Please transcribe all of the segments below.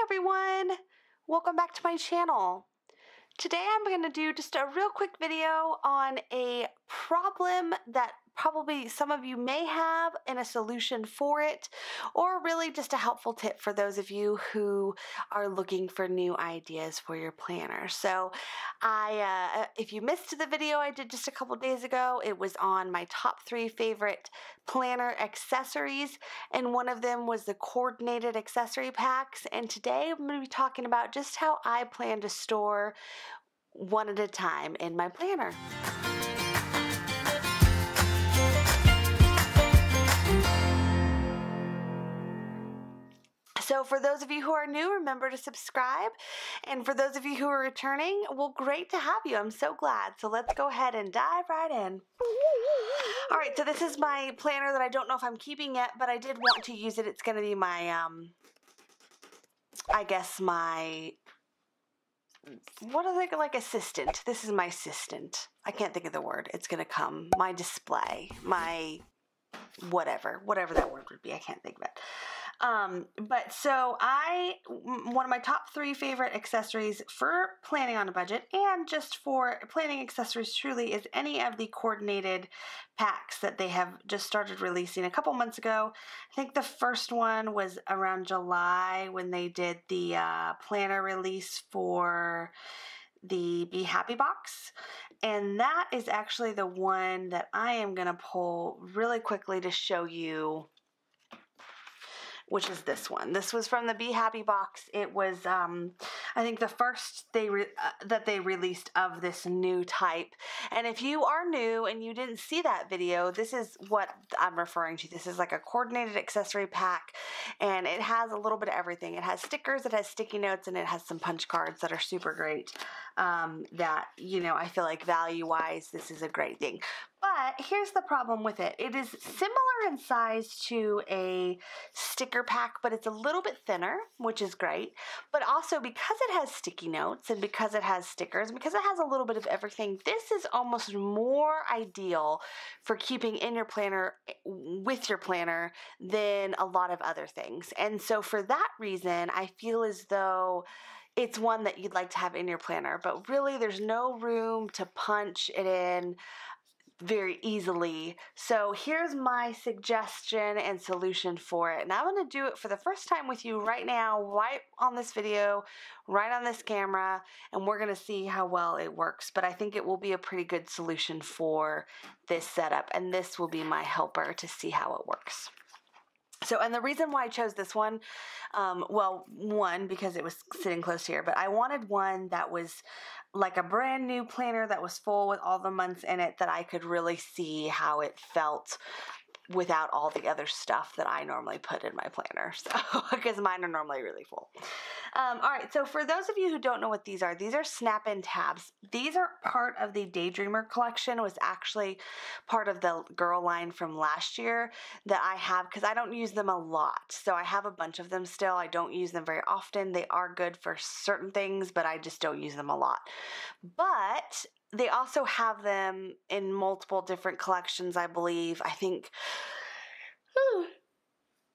everyone! Welcome back to my channel. Today I'm going to do just a real quick video on a problem that probably some of you may have and a solution for it, or really just a helpful tip for those of you who are looking for new ideas for your planner. So if you missed the video I did just a couple days ago, it was on my top 3 favorite planner accessories, and one of them was the coordinated accessory packs. And today I'm going to be talking about just how I plan to store one at a time in my planner. So for those of you who are new, remember to subscribe. And for those of you who are returning, well, great to have you. I'm so glad. So let's go ahead and dive right in. All right, so this is my planner that I don't know if I'm keeping yet, but I did want to use it. It's going to be my, I guess my, what are they, like assistant. This is my assistant. I can't think of the word. It's going to come. My display, my whatever that word would be. I can't think of it. But so one of my top 3 favorite accessories for planning on a budget and just for planning accessories truly is any of the coordinated packs that they have just started releasing a couple months ago. I think the first one was around July when they did the planner release for the Be Happy box, and that is actually the one that I am going to pull really quickly to show you, which is this one. This was from the Be Happy box. It was, I think, the first that they released of this new type. And if you are new and you didn't see that video, this is what I'm referring to. This is like a coordinated accessory pack, and it has a little bit of everything. It has stickers, it has sticky notes, and it has some punch cards that are super great. That, you know, I feel like value-wise, this is a great thing. But here's the problem with it. It is similar in size to a sticker pack, but it's a little bit thinner, which is great. But also because it has sticky notes and because it has stickers, because it has a little bit of everything, this is almost more ideal for keeping in your planner, with your planner, than a lot of other things. And so for that reason, I feel as though it's one that you'd like to have in your planner, but really there's no room to punch it in very easily. So here's my suggestion and solution for it. And I'm going to do it for the first time with you right now, right on this video, right on this camera, and we're going to see how well it works. But I think it will be a pretty good solution for this setup, and this will be my helper to see how it works. So, and the reason why I chose this one, well, one, because it was sitting close here, but I wanted one that was like a brand new planner that was full with all the months in it, that I could really see how it felt without all the other stuff that I normally put in my planner. So, because mine are normally really full. All right, so for those of you who don't know what these are snap-in tabs. These are part of the Daydreamer collection. It was actually part of the girl line from last year that I have, because I don't use them a lot. So I have a bunch of them still. I don't use them very often. They are good for certain things, but I just don't use them a lot. But they also have them in multiple different collections, I believe. I think,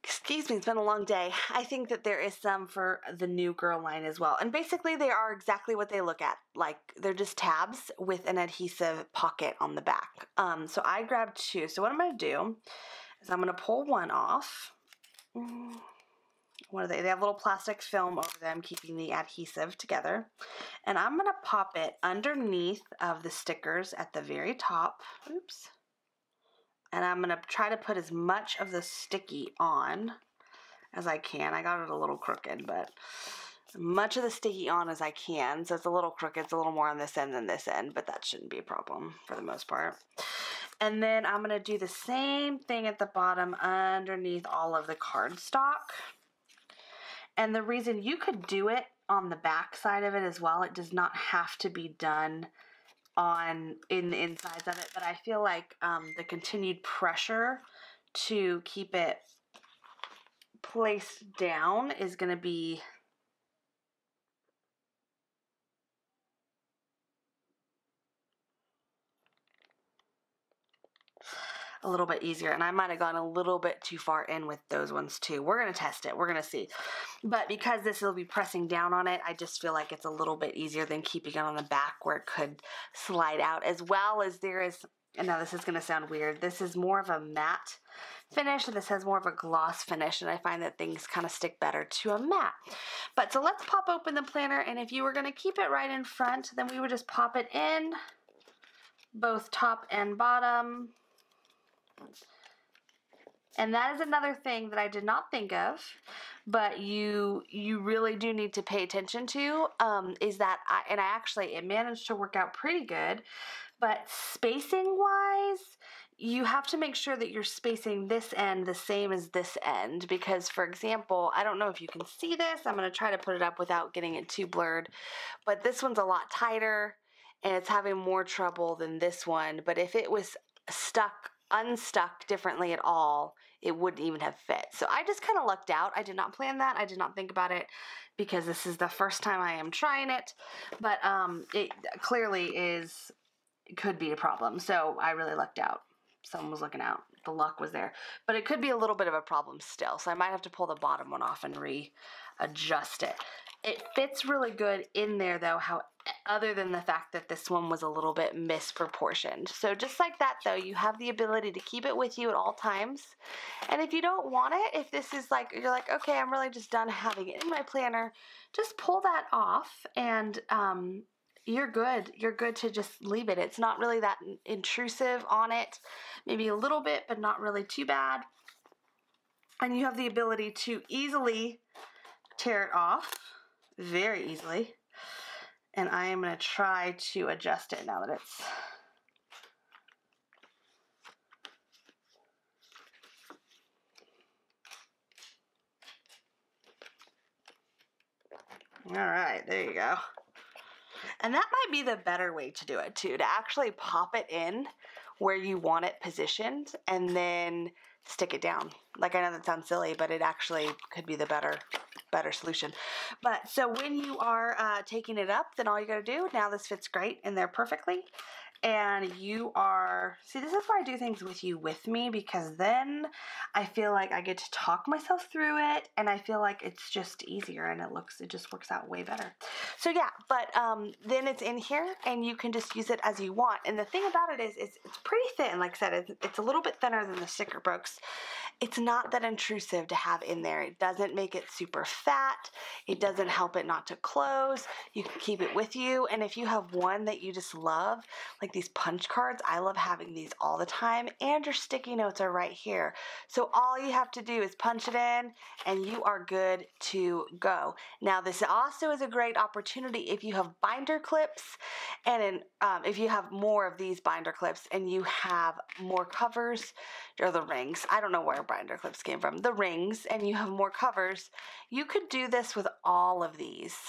excuse me, it's been a long day. I think that there is some for the new girl line as well. And basically they are exactly what they look at. Like, they're just tabs with an adhesive pocket on the back. So I grabbed 2. So what I'm going to do is I'm going to pull one off. What are they? They have little plastic film over them, keeping the adhesive together. And I'm going to pop it underneath of the stickers at the very top. Oops. And I'm going to try to put as much of the sticky on as I can. I got it a little crooked, but as much of the sticky on as I can. So it's a little crooked. It's a little more on this end than this end, but that shouldn't be a problem for the most part. And then I'm going to do the same thing at the bottom underneath all of the cardstock. And the reason you could do it on the back side of it as well, it does not have to be done in the insides of it, but I feel like the continued pressure to keep it placed down is going to be a little bit easier. And I might have gone a little bit too far in with those ones too. We're going to test it. We're going to see. But because this will be pressing down on it, I just feel like it's a little bit easier than keeping it on the back where it could slide out, as well as there is, and now this is going to sound weird, this is more of a matte finish, and this has more of a gloss finish, and I find that things kind of stick better to a matte. But so let's pop open the planner, and if you were going to keep it right in front, then we would just pop it in, both top and bottom. And that is another thing that I did not think of, but you really do need to pay attention to, is that, it managed to work out pretty good, but spacing wise, you have to make sure that you're spacing this end the same as this end, because, for example, I don't know if you can see this. I'm going to try to put it up without getting it too blurred, but this one's a lot tighter, and it's having more trouble than this one. But if it was unstuck differently at all, it wouldn't even have fit. So I just kind of lucked out. I did not plan that. I did not think about it, because this is the first time I am trying it, but it clearly could be a problem. So I really lucked out. Someone was looking out. The luck was there. But it could be a little bit of a problem still. So I might have to pull the bottom one off and readjust it. It fits really good in there though, other than the fact that this one was a little bit misproportioned. So just like that though, you have the ability to keep it with you at all times. And if you don't want it, if this is like, you're like, okay, I'm really just done having it in my planner, just pull that off, and you're good. You're good to just leave it. It's not really that intrusive on it. Maybe a little bit, but not really too bad. And you have the ability to easily tear it off, very easily. And I am going to try to adjust it now that it's... All right, there you go. And that might be the better way to do it too, to actually pop it in where you want it positioned and then stick it down. Like, I know that sounds silly, but it actually could be the better solution. But so when you are taking it up, then all you got to do, now this fits great in there perfectly. And you are, see, this is why I do things with me, because then I feel like I get to talk myself through it, and I feel like it's just easier, and it just works out way better. So yeah, but then it's in here, and you can just use it as you want. And the thing about it is it's pretty thin. Like I said, it's a little bit thinner than the sticker books. It's not that intrusive to have in there. It doesn't make it super fat. It doesn't help it not to close. You can keep it with you. And if you have one that you just love, like these punch cards, I love having these all the time, and your sticky notes are right here. So all you have to do is punch it in, and you are good to go. Now, this also is a great opportunity if you have binder clips, and if you have more of these binder clips and you have more covers, or the rings, I don't know where binder clips came from, the rings, and you have more covers, you could do this with all of these,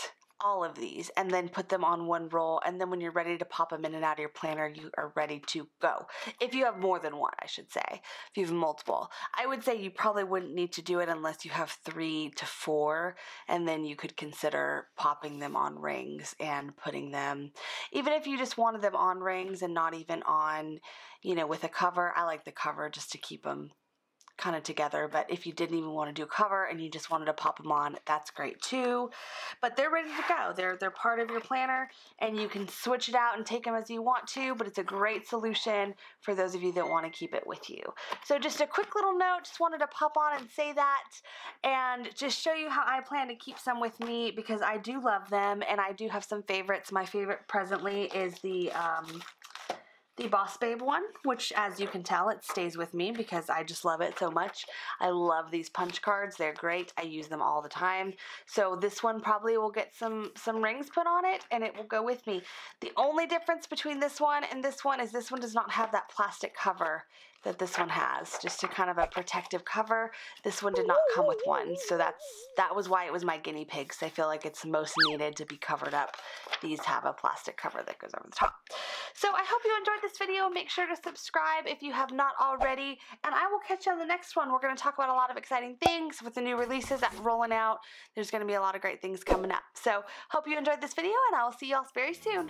and then put them on one roll, and then when you're ready to pop them in and out of your planner, you are ready to go. If you have more than one, I should say. If you have multiple, I would say you probably wouldn't need to do it unless you have 3 to 4, and then you could consider popping them on rings and putting them, even if you just wanted them on rings and not even on, with a cover. I like the cover just to keep them kind of together, but if you didn't even want to do a cover and you just wanted to pop them on, that's great too. But they're ready to go. They're part of your planner, and you can switch it out and take them as you want to, but it's a great solution for those of you that want to keep it with you. So just a quick little note, just wanted to pop on and say that, and just show you how I plan to keep some with me, because I do love them, and I do have some favorites. My favorite presently is the Boss Babe one, which, as you can tell, it stays with me because I just love it so much. I love these punch cards. They're great. I use them all the time. So this one probably will get some rings put on it, and it will go with me. The only difference between this one and this one is this one does not have that plastic cover that this one has, just a kind of a protective cover. This one did not come with one, so that was why it was my guinea pig, because I feel like it's most needed to be covered up. These have a plastic cover that goes over the top. So I hope you enjoyed this video. Make sure to subscribe if you have not already, and I will catch you on the next one. We're going to talk about a lot of exciting things with the new releases that are rolling out. There's going to be a lot of great things coming up. So hope you enjoyed this video, and I will see you all very soon.